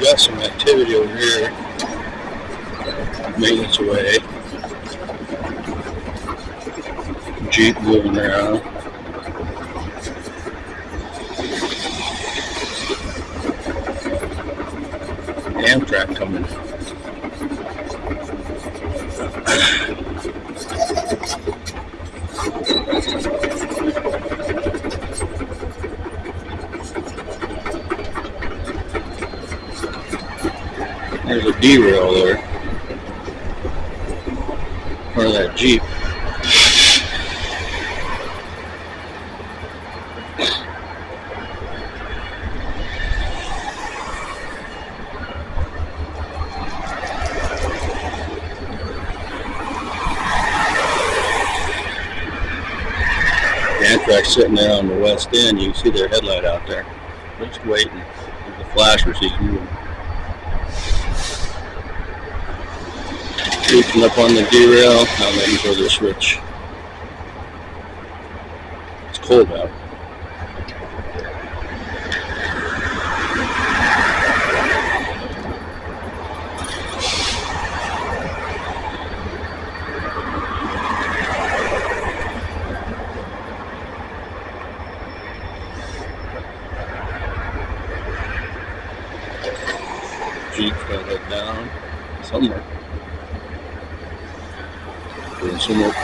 got some activity over here. Maintenance away. Jeep moving around. Amtrak coming. There's a derail there. Or that Jeep. Amtrak sitting there on the west end. You can see their headlight out there. They're just waiting. The flasher sees moving. Creeping up on the derail. Now waiting for the switch. It's cold out. Jeep's gonna head down somewhere. Doing some work.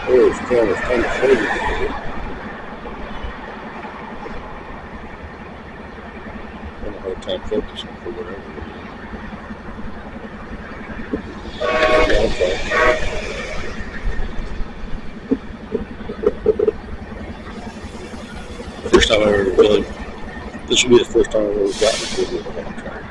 Oh, it's kind of fuzzy. I'm having a hard time focusing for whatever reason. First time I ever really, this would be the first time I've ever gotten a good with an Amtrak.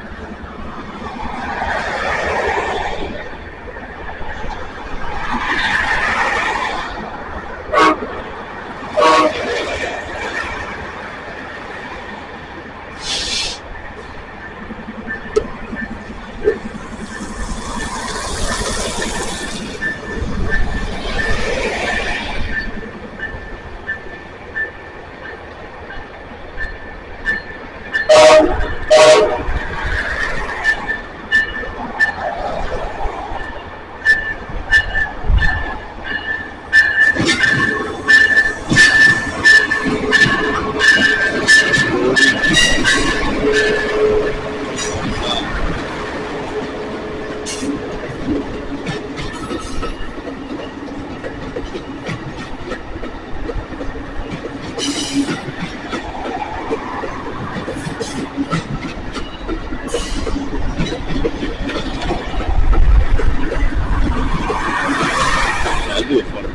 That'd be a fun ride.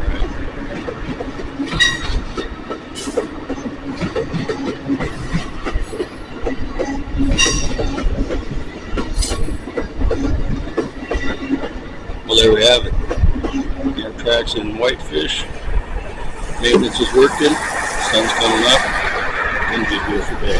Well, there we have it. Amtrak's in Whitefish. Maintenance is working. Sun's coming up. It's going to be a beautiful day.